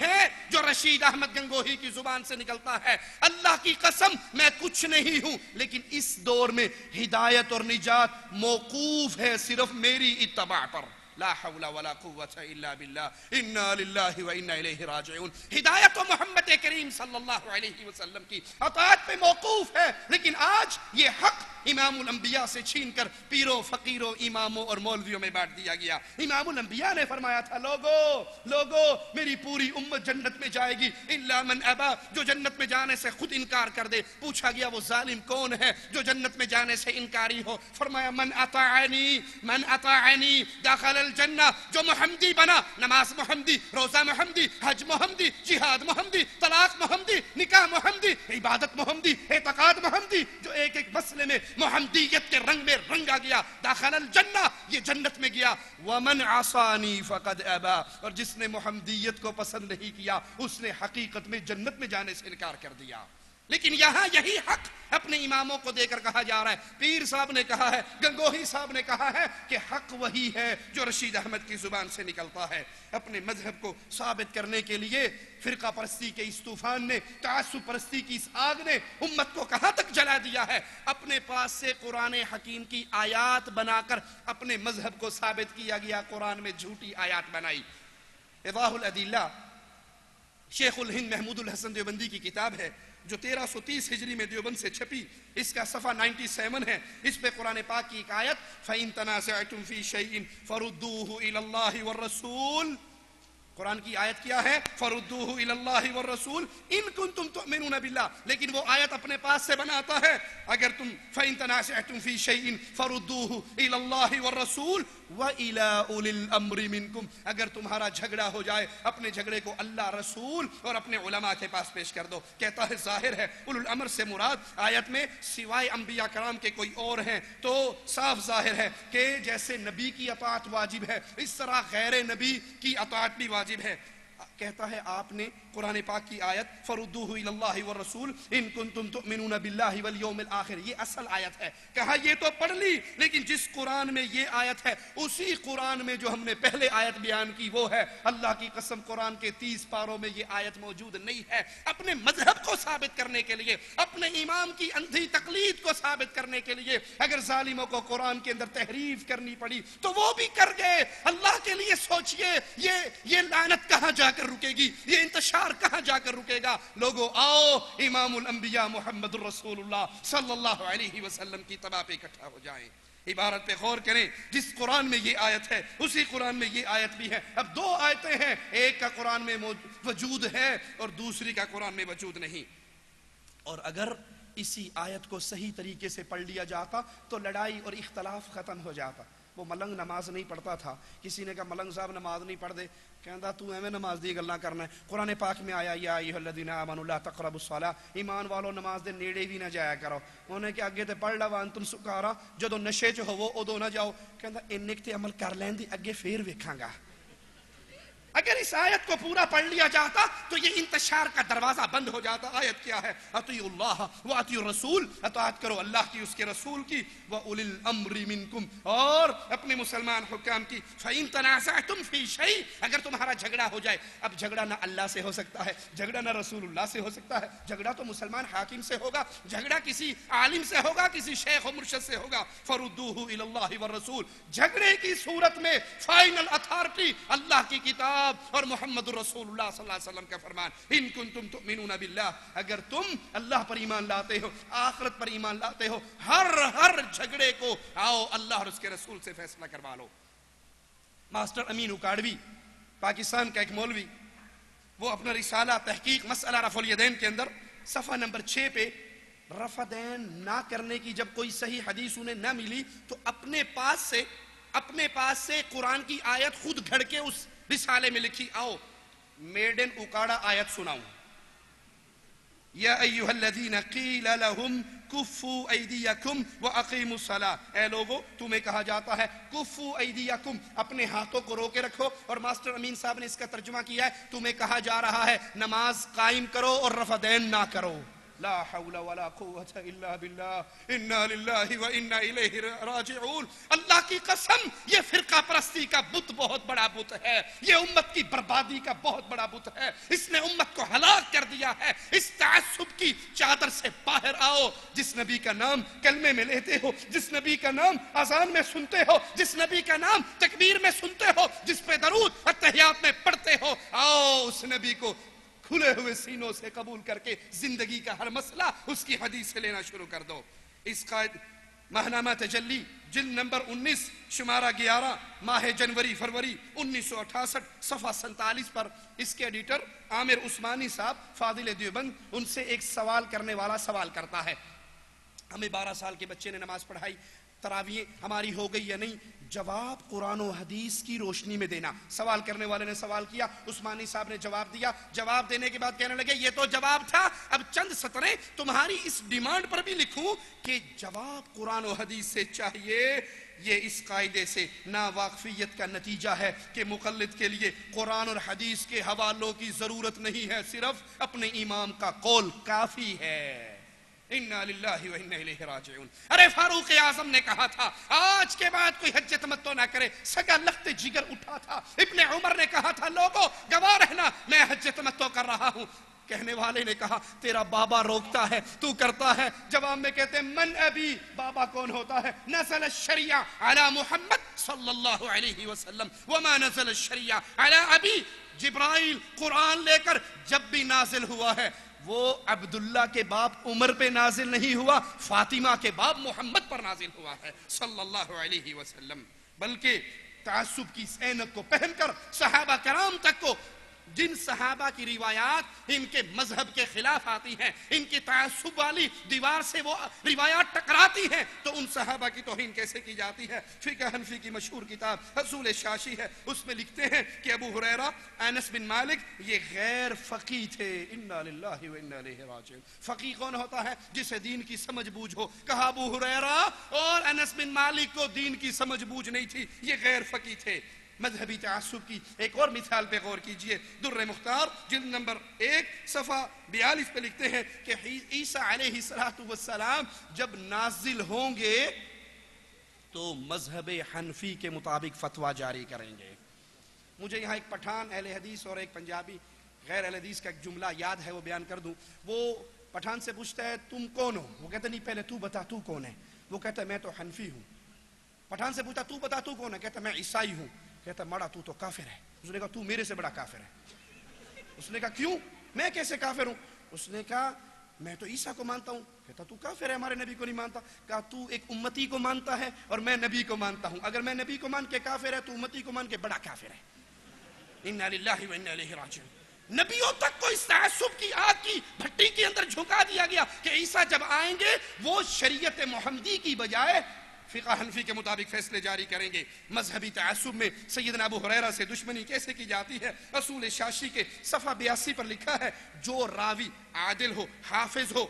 S1: ہے جو رشید احمد گنگوہی کی زبان سے نکلتا ہے، اللہ کی قسم میں کچھ نہیں ہوں، لیکن اس دور میں ہدایت اور نجات موقوف ہے صرف میری اتباع پر۔ لا حول ولا قوة الا باللہ، انا للہ و انا الیہ راجعون۔ ہدایت و محمد کریم صلی اللہ علیہ وسلم کی اطاعت پہ موقوف ہے، لیکن آج یہ حق امام الانبیاء سے چھین کر پیروں، فقیروں، اماموں اور مولویوں میں بانٹ دیا گیا۔ امام الانبیاء نے فرمایا تھا لوگو میری پوری امت جنت میں جائے گی الا من ابا، جو جنت میں جانے سے خود انکار کر دے۔ پوچھا گیا وہ ظالم کون ہے جو جنت میں جانے سے انکاری ہو؟ فرمایا من اطاعنی دخل الجنہ، جو محمدی بنا، نماز محمدی، روزہ محمدی، حج محمدی، جہاد محمدی، طلاق محمدی، نکاح محمدی، عبادت محمدی، اعتقاد محمدی، جو ایک ایک مسئلے میں محمدیت کے رنگ میں رنگا گیا، داخل الجنہ، یہ جنت میں گیا۔ ومن عصانی فقد ابا، اور جس نے محمدیت کو پسند نہیں کیا اس نے حقیقت میں جنت میں جانے سے انکار کر دیا۔ لیکن یہاں یہی حق اپنے اماموں کو دے کر کہا جا رہا ہے. پیر صاحب نے کہا ہے, گنگوہی صاحب نے کہا ہے کہ حق وہی ہے جو رشید احمد کی زبان سے نکلتا ہے. اپنے مذہب کو ثابت کرنے کے لیے فرقہ پرستی کے اس طوفان نے, تعصب پرستی کی اس آگ نے امت کو کہاں تک جلا دیا ہے. اپنے پاس سے قرآن حکیم کی آیات بنا کر اپنے مذہب کو ثابت کیا گیا, قرآن میں جھوٹی آیات بنائی. ایضاح الادلہ شیخ الہند محمود الحسن دیوبندی کی کتاب ہے جو 1330 ہجری میں دیوبند سے چھپی. اس کا صفحہ 97 ہے. اس پہ قرآن پاک کی ایک آیت فَإِن تَنَازَعْتُمْ فِي شَيْءٍ فَرُدُّوهُ إِلَى اللَّهِ وَالرَّسُولِ. قرآن کی آیت کیا ہے؟ فَرُدُّوهُ إِلَى اللَّهِ وَالرَّسُولِ إِن كُنتُمْ تُؤْمِنُونَ بِاللَّهِ. لیکن وہ آیت اپنے پاس سے بناتا ہے, اگر تم فَإِن تَنَازَعْتُمْ فِي شَيْءٍ فَرُدُّوهُ إِلَى اللَّهِ وَالرَّسُولِ وَإِلَى أُولِي الْأَمْرِ مِنْكُمْ. اگر تمہارا جھگڑا ہو جائے اپنے جھگڑے کو اللہ, رسول اور اپنے علماء کے پاس پیش کر دو. کہتا ہے ظاہر ہے اولو الامر سے مراد آیت میں سوائے انبیاء کرام کے کوئی اور ہیں, تو صاف ظاہر ہے کہ جیسے نبی کی اطاعت واجب ہے اس طرح غیر نبی کی اطاعت بھی واجب ہے. کہتا ہے آپ نے قرآن پاک کی آیت فَرُدُّوهُ إِلَى اللَّهِ وَالرَّسُولِ إِن كُنتُمْ تُؤْمِنُونَ بِاللَّهِ وَالْيَوْمِ الْآخِرِ, یہ اصل آیت ہے. کہا یہ تو پڑھ لی, لیکن جس قرآن میں یہ آیت ہے اسی قرآن میں جو ہم نے پہلے آیت بیان کی وہ ہے. اللہ کی قسم قرآن کے 30 پاروں میں یہ آیت موجود نہیں ہے. اپنے مذہب کو ثابت کرنے کے لیے, اپنے امام کی اندھی تقلید کو ثابت کرنے کے لیے اگر ظالموں کو قرآن کے اندر تحریف کرنی پڑی تو وہ بھی کر گئے. اللہ کے لیے سوچئے یہ لعنت کہاں جا کر رکے گی, یہ انتشار کہاں جا کر رکے گا. لوگوں آؤ امام الانبیاء محمد الرسول اللہ صلی اللہ علیہ وسلم کی تباہ پہ اکٹھا ہو جائیں. عبارت پہ غور کریں, جس قرآن میں یہ آیت ہے اسی قرآن میں یہ آیت بھی ہے. اب دو آیتیں ہیں, ایک کا قرآن میں وجود ہے اور دوسری کا قرآن میں وجود نہیں. اور اگر اسی آیت کو صحیح طریقے سے پڑھ لیا جاتا تو لڑائی اور اختلاف ختم ہو جاتا. وہ ملنگ نماز نہیں پڑھتا تھا, کسی نے کہا ملنگ صاحب نماز نہیں پڑھ دے, کہندا تو ایویں نماز دی گلاں کرنا ہے. قرآن پاک میں آیا یا ایھا الذین آمنوا لا تقربوا الصلاۃ, ایمان والو نماز دے نیڑے بھی نہ جایا کرو. انہیں کہ اگے تے پڑھ لو وانتم سکارا, جدوں نشے چ ہوو ادوں نہ جاؤ. کہندا اننے تے عمل کر لیندی اگے پھر ویکھاں گا. اگر اس آیت کو پورا پڑھ لیا جاتا تو یہ انتشار کا دروازہ بند ہو جاتا. آیت کیا ہے؟ اطیعوا اللہ واطیعوا الرسول, اطاعت کرو اللہ کی اس کے رسول کی, واولی الامر منکم, اور اپنے مسلمان حکام کی. فإن تنازعتم فی شیء, اگر تمہارا جھگڑا ہو جائے. اب جھگڑا نہ اللہ سے ہو سکتا ہے, جھگڑا نہ رسول اللہ سے ہو سکتا ہے, جھگڑا تو مسلمان حاکم سے ہوگا, جھگڑا کسی عالم سے ہوگا, کسی شیخ و مرشد سے ہوگا. فردوہ الی اللہ والرسول, جھگڑے کی صورت میں فائنل اتھارٹی اللہ کی کتاب اور محمد رسول اللہ صلی اللہ علیہ وسلم کا فرمان. ان کنتم تؤمنون باللہ, اگر تم اللہ پر ایمان لاتے ہو, آخرت پر ایمان لاتے ہو, ہر جھگڑے کو آؤ اللہ اور اس کے رسول سے فیصلہ کروا لو. ماسٹر امین اکاڑوی پاکستان کا ایک مولوی, وہ اپنا رسالہ تحقیق مسئلہ رفع الیدین کے اندر صفحہ نمبر 6 پہ رفع دین نہ کرنے کی جب کوئی صحیح حدیث انہیں نہ ملی تو اپنے پاس سے قرآن کی آیت خود گھڑ کے اس رسالے میں لکھی. آؤ میڈ ان اکاڑا آیت سناؤں. یا ایھا الذین قیل لہم کفوا ایدیکم واقیموا الصلاۃ, اے لوگو تمہیں کہا جاتا ہے کفوا ایدیکم, اپنے ہاتھوں کو روکے رکھو. اور ماسٹر امین صاحب نے اس کا ترجمہ کیا ہے تمہیں کہا جا رہا ہے نماز قائم کرو اور رفع دین نہ کرو. لا حول ولا قوة الا باللہ, انا للہ و انا الیہ راجعون. اللہ کی قسم یہ فرقہ پرستی کا بت بہت بڑا بت ہے, یہ امت کی بربادی کا بہت بڑا بت ہے. اس نے امت کو ہلاک کر دیا ہے. اس تعصب کی چادر سے باہر آؤ. جس نبی کا نام کلمے میں لیتے ہو, جس نبی کا نام اذان میں سنتے ہو, جس نبی کا نام تکبیر میں سنتے ہو, جس پہ درود اتحیات میں پڑھتے ہو, آؤ اس نبی کو کھلے ہوئے سینوں سے قبول کر کے زندگی کا ہر مسئلہ اس کی حدیث سے لینا شروع کر دو. اس قائد ماہنامہ تجلی جلد نمبر 19 شمارہ 11 ماہ جنوری فروری 1968 صفحہ 47 پر اس کے ایڈیٹر عامر عثمانی صاحب فاضل دیوبند, ان سے ایک سوال کرنے والا سوال کرتا ہے ہمیں 12 سال کے بچے نے نماز پڑھائی, تراویح ہماری ہو گئی یا نہیں؟ جواب قرآن و حدیث کی روشنی میں دینا. سوال کرنے والے نے سوال کیا, عثمانی صاحب نے جواب دیا. جواب دینے کے بعد کہنے لگے یہ تو جواب تھا, اب چند سطریں تمہاری اس ڈیمانڈ پر بھی لکھوں کہ جواب قرآن و حدیث سے چاہیے یہ اس قاعدے سے ناواقفیت کا نتیجہ ہے کہ مقلد کے لیے قرآن اور حدیث کے حوالوں کی ضرورت نہیں ہے، صرف اپنے امام کا قول کافی ہے۔ اِنَّا لِلَّهِ وَإِنَّا إِلَيْهِ رَاجِعُونَ۔ ارے فاروق اعظم نے کہا تھا آج کے بعد کوئی حج تمتع نہ کرے، سگا لخت جگر اٹھا تھا۔ ابن عمر نے کہا تھا لوگوں گواہ رہنا میں حج تمتع کر رہا ہوں۔ کہنے والے نے کہا تیرا بابا روکتا ہے تو کرتا ہے۔ جواب میں کہتے ہیں من ابی، بابا کون ہوتا ہے؟ نزل الشریعہ علی محمد صلی اللہ علیہ وسلم وما نزل الشریعہ علی ابی۔ جبرائیل قرآن لے کر جب بھی نازل ہوا ہے وہ عبداللہ کے باپ عمر پہ نازل نہیں ہوا، فاطمہ کے باپ محمد پر نازل ہوا ہے صلی اللہ علیہ وسلم۔ بلکہ تعصب کی عینت کو پہن کر صحابہ کرام تک کو، جن صحابہ کی روایات ان کے مذہب کے خلاف آتی ہیں، ان کی تعصب والی دیوار سے وہ روایات ٹکراتی ہیں، تو ان صحابہ کی توہین کیسے کی جاتی ہے؟ فقہ حنفی کی مشہور کتاب اصول شاشی ہے، اس میں لکھتے ہیں کہ ابو ہریرہ، انس بن مالک یہ غیر فقی تھے۔ انا للہ و انا الیہ راجعون۔ فقی کون ہوتا ہے؟ جسے دین کی سمجھ بوجھ ہو۔ کہا ابو ہریرہ اور انس بن مالک کو دین کی سمجھ بوجھ نہیں تھی، یہ غیر فقی تھے۔ مذہبی تعصب کی ایک اور مثال پہ غور کیجئے، در مختار جلد نمبر 1 صفحہ 42 پہ لکھتے ہیں کہ عیسیٰ علیہ السلام جب نازل ہوں گے تو مذہب حنفی کے مطابق فتویٰ جاری کریں گے۔ مجھے یہاں ایک پٹھان اہل حدیث اور ایک پنجابی غیر اہل حدیث کا ایک جملہ یاد ہے، وہ بیان کر دوں۔ وہ پٹھان سے پوچھتا ہے تم کون ہو؟ وہ کہتا نہیں پہلے تو بتا تو کون ہے؟ وہ کہتا ہے میں تو حنفی ہوں۔ پٹھان سے پوچھتا تو بتا تو کون ہے؟ کہتا میں عیسائی ہوں۔ کہتا مڑا تو کافر ہے۔ اس نے کہا تو میرے سے بڑا کافر ہے۔ اس نے کہا کیوں؟ میں کیسے کافر ہوں؟ اس نے کہا میں تو عیسیٰ کو مانتا ہوں۔ کہتا تو کافر ہے، ہمارے نبی کو نہیں مانتا۔ کہا تو ایک امتی کو مانتا ہے اور میں نبی کو مانتا ہوں، اگر میں نبی کو مان کے کافر ہے تو امتی کو مان کے بڑا کافر ہے۔ انا للہ و انا الیہ راجعون۔ نبیوں تک کو اس تعصب کی آگ کی بھٹی کے اندر جھکا دیا گیا کہ عیسیٰ جب آئیں گے وہ شریعت محمدی کی بجائے فقہ حنفی کے مطابق فیصلے جاری کریں گے۔ مذہبی تعصب میں سیدنا ابو ہریرہ سے دشمنی کیسے کی جاتی ہے؟ اصول شاشی کے صفحہ 82 پر لکھا ہے جو راوی عادل ہو، حافظ ہو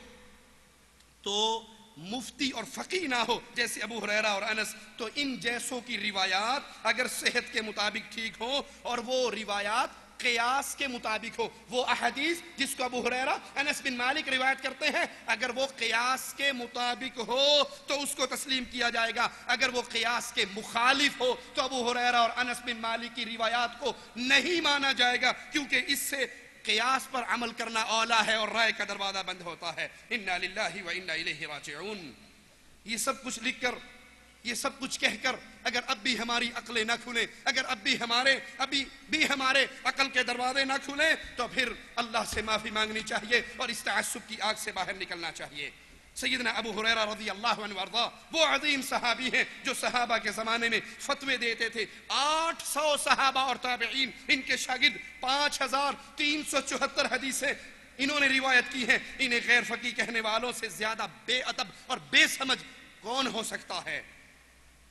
S1: تو مفتی اور فقیہ نہ ہو جیسے ابو ہریرہ اور انس، تو ان جیسوں کی روایات اگر صحت کے مطابق ٹھیک ہو اور وہ روایات قیاس کے مطابق ہو، وہ احادیث جس کو ابو ہریرہ انس بن مالک روایت کرتے ہیں اگر وہ قیاس کے مطابق ہو تو اس کو تسلیم کیا جائے گا، اگر وہ قیاس کے مخالف ہو تو ابو ہریرہ اور انس بن مالک کی روایات کو نہیں مانا جائے گا، کیونکہ اس سے قیاس پر عمل کرنا اولا ہے اور رائے کا دروازہ بند ہوتا ہے۔ انا للہ و انا الیہ راجعون۔ یہ سب کچھ لکھ کر، یہ سب کچھ کہہ کر اگر اب بھی ہماری عقلیں نہ کھلیں، اگر ابھی بھی ہمارے عقل کے دروازے نہ کھلیں تو پھر اللہ سے معافی مانگنی چاہیے اور اس تعصب کی آگ سے باہر نکلنا چاہیے۔ سیدنا ابو ہریرہ رضی اللہ عنہ وارضا وہ عظیم صحابی ہیں جو صحابہ کے زمانے میں فتوے دیتے تھے۔ 800 صحابہ اور تابعین ان کے شاگرد، 5374 حدیثیں انہوں نے روایت کی ہیں۔ انہیں غیر فقیہ کہنے والوں سے زیادہ بے ادب اور بے سمجھ کون ہو سکتا ہے؟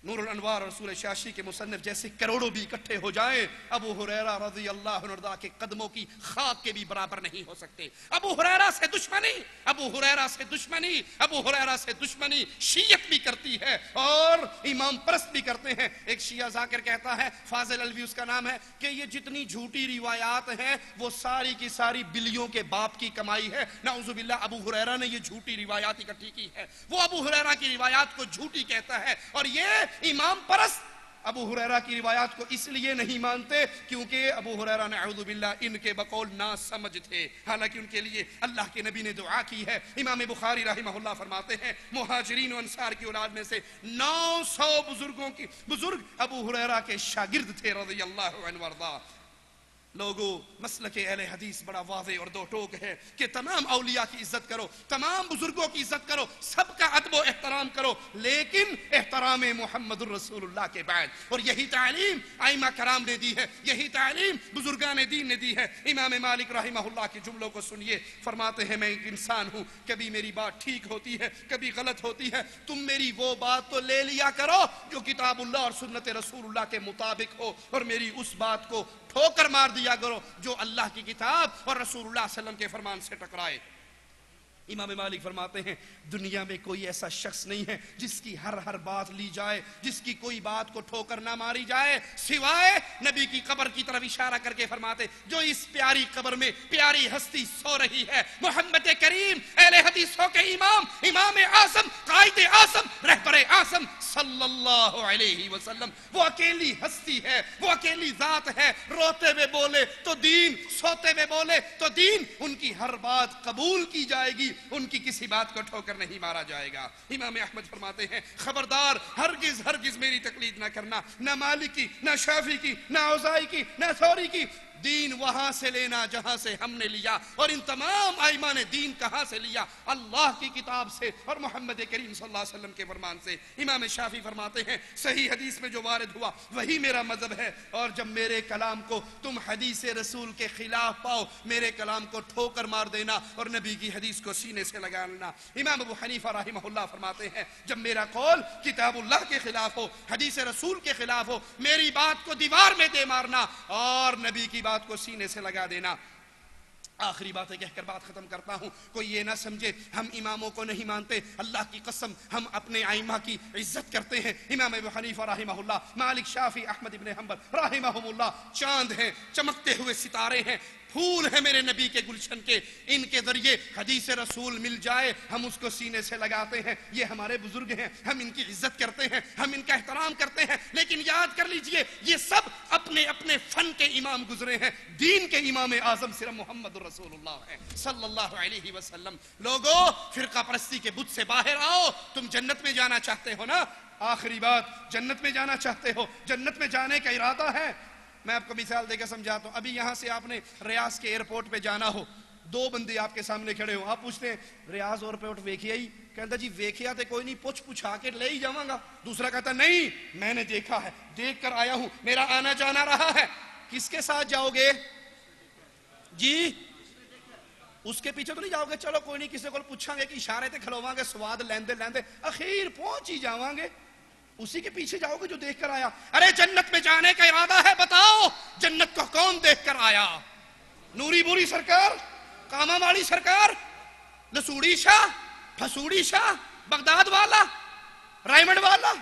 S1: نور الانوار رسول شاشی کے مصنف جیسے کروڑوں بھی اکٹھے ہو جائیں ابو ہریرہ رضی اللہ عنہ کے قدموں کی خاک کے بھی برابر نہیں ہو سکتے۔ ابو ہریرہ سے دشمنی، ابو ہریرہ سے دشمنی، ابو ہریرہ سے دشمنی شیعت بھی کرتی ہے اور امام پرست بھی کرتے ہیں۔ ایک شیعہ ذاکر کہتا ہے، فاضل الوی اس کا نام ہے، کہ یہ جتنی جھوٹی روایات ہیں وہ ساری کی ساری بلیوں کے باپ کی کمائی ہے۔ نعوذ باللہ ابو ہریرہ نے یہ جھوٹی روایات اکٹھی کی ہے، وہ ابو ہریرہ کی روایات کو جھوٹی کہتا ہے، اور یہ امام پرست ابو ہریرہ کی روایات کو اس لیے نہیں مانتے کیونکہ ابو ہریرہ نعوذ باللہ ان کے بقول نہ سمجھ تھے، حالانکہ ان کے لیے اللہ کے نبی نے دعا کی ہے۔ امام بخاری رحمہ اللہ فرماتے ہیں مہاجرین و انصار کی اولاد میں سے 900 بزرگ ابو ہریرہ کے شاگرد تھے رضی اللہ عنہ وارضا۔ لوگو مسلک اہل حدیث بڑا واضح اور دو ٹوک ہے کہ تمام اولیاء کی عزت کرو، تمام بزرگوں کی عزت کرو، سب کا ادب و احترام کرو، لیکن احترام محمد الرسول اللہ کے بعد۔ اور یہی تعلیم ائمہ کرام نے دی ہے، یہی تعلیم بزرگان دین نے دی ہے۔ امام مالک رحمہ اللہ کے جملوں کو سنیے، فرماتے ہیں میں ایک انسان ہوں، کبھی میری بات ٹھیک ہوتی ہے کبھی غلط ہوتی ہے، تم میری وہ بات تو لے لیا کرو جو کتاب اللہ اور سنت رسول اللہ کے مطابق ہو، اور میری اس بات کو ٹھوکر مار دیا کرو جو اللہ کی کتاب اور رسول اللہ صلی اللہ علیہ وسلم کے فرمان سے ٹکرائے۔ امام مالک فرماتے ہیں دنیا میں کوئی ایسا شخص نہیں ہے جس کی ہر بات لی جائے، جس کی کوئی بات کو ٹھوکر نہ ماری جائے، سوائے نبی کی قبر کی طرف اشارہ کر کے فرماتے جو اس پیاری قبر میں پیاری ہستی سو رہی ہے، محمد کریم اہل حدیثوں کے امام اعظم، قائد اعظم، رہبر اعظم صلی اللہ علیہ وسلم، وہ اکیلی ہستی ہے، وہ اکیلی ذات ہے، روتے ہوئے بولے تو دین، سوتے ہوئے بولے تو دین، ان کی ہر بات قبول کی جائے گی، ان کی کسی بات کو ٹھوکر نہیں مارا جائے گا۔ امام احمد فرماتے ہیں خبردار ہرگز میری تقلید نہ کرنا، نہ مالک کی، نہ شافعی کی، نہ اوزاعی کی، نہ ثوری کی، دین وہاں سے لینا جہاں سے ہم نے لیا، اور ان تمام ائمہ نے دین کہاں سے لیا؟ اللہ کی کتاب سے اور محمد کریم صلی اللہ علیہ وسلم کے فرمان سے۔ امام شافعی فرماتے ہیں صحیح حدیث میں جو وارد ہوا وہی میرا مذہب ہے، اور جب میرے کلام کو تم حدیث رسول کے خلاف پاؤ، میرے کلام کو ٹھوکر مار دینا اور نبی کی حدیث کو سینے سے لگا لینا۔ امام ابو حنیفہ رحمہ اللہ فرماتے ہیں جب میرا قول کتاب اللہ کے خلاف ہو، حدیث رسول کے خلاف ہو، میری بات کو دیوار میں دے مارنا اور نبی کی بات کو سینے سے لگا دینا۔ آخری باتیں کہہ کر بات ختم کرتا ہوں، کوئی یہ نہ سمجھے ہم اماموں کو نہیں مانتے، اللہ کی قسم ہم اپنے ائمہ کی عزت کرتے ہیں۔ امام ابو حنیفہ رحمہ اللہ، مالک، شافعی، احمد ابن حنبل رحمہم اللہ چاند ہیں، چمکتے ہوئے ستارے ہیں، پھول ہیں میرے نبی کے گلشن کے، ان کے ذریعے حدیث رسول مل جائے ہم اس کو سینے سے لگاتے ہیں۔ یہ ہمارے بزرگ ہیں، ہم ان کی عزت کرتے ہیں، ہم ان کا احترام کرتے ہیں، لیکن یاد کر لیجئے یہ سب اپنے اپنے فن کے امام گزرے ہیں، دین کے امام اعظم صرف محمد رسول اللہ ہے صلی اللہ علیہ وسلم۔ لوگوں فرقہ پرستی کے بت سے باہر آؤ، تم جنت میں جانا چاہتے ہو نا؟ آخری بات، جنت میں جانا چاہتے ہو، جنت میں جانے کا ارادہ ہے؟ میں آپ کو مثال دے کے سمجھاتا ہوں۔ ابھی یہاں سے آپ نے ریاض کے ایئرپورٹ پہ جانا ہو، دو بندے آپ کے سامنے کھڑے ہو، آپ پوچھتے ہیں ریاض ایئرپورٹ ویکھیا ہی؟ کہتا جی ویکھیا تے کوئی نہیں، پوچھا کے لے ہی جاواں گا۔ دوسرا کہتا نہیں میں نے دیکھا ہے، دیکھ کر آیا ہوں، میرا آنا جانا رہا ہے۔ کس کے ساتھ جاؤ گے جی؟ اس کے پیچھے تو نہیں جاؤ گے چلو کوئی نہیں کسی کو پوچھاں گے کہ اشارے تے کھلواں گے، سواد لیندے اخیر پہنچ ہی جاواں گے، اسی کے پیچھے جاؤ گے جو دیکھ کر آیا۔ ارے جنت میں جانے کا ارادہ ہے، بتاؤ جنت کو کون دیکھ کر آیا؟ نوری بوری سرکار، کاما والی سرکار، لسوڑی شاہ، پھسوڑی شاہ، بغداد والا، رائمنڈ والا،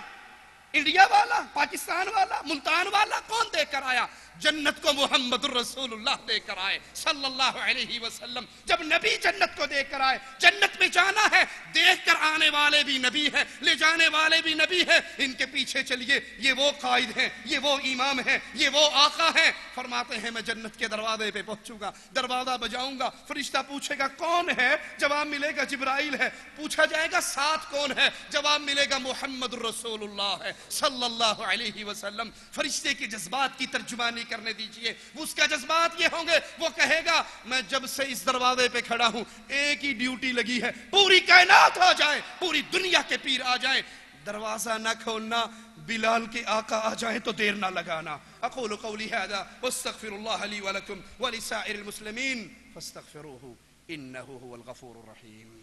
S1: انڈیا والا، پاکستان والا، ملتان والا، کون دیکھ کر آیا؟ جنت کو محمد الرسول اللہ دیکھ کر آئے صلی اللہ علیہ وسلم۔ جب نبی جنت کو دیکھ کر آئے، جنت میں جانا ہے، دیکھ کر آنے والے بھی نبی ہیں، لے جانے والے بھی نبی ہیں، ان کے پیچھے چلیے، یہ وہ قائد ہیں، یہ وہ امام ہیں، یہ وہ آقا ہیں۔ فرماتے ہیں میں جنت کے دروازے پہ پہنچوں گا، دروازہ بجاؤں گا، فرشتہ پوچھے گا کون ہے؟ جواب ملے گا جبرائیل ہے۔ پوچھا جائے گا ساتھ کون ہے؟ جواب ملے گا محمد الرسول اللہ ہے صلی اللہ علیہ وسلم۔ فرشتے کے جذبات کی ترجمانی کرنے دیجئے، اس کا جذبات یہ ہوں گے، وہ کہے گا میں جب سے اس دروازے پہ کھڑا ہوں ایک ہی ڈیوٹی لگی ہے، پوری کائنات آ جائے، پوری دنیا کے پیر آ جائیں، دروازہ نہ کھولنا، بلال کے آقا آ جائیں تو دیر نہ لگانا۔ اقول قولی هذا واستغفر الله لي ولكم ولسائر المسلمين فاستغفروه انه هو الغفور الرحيم۔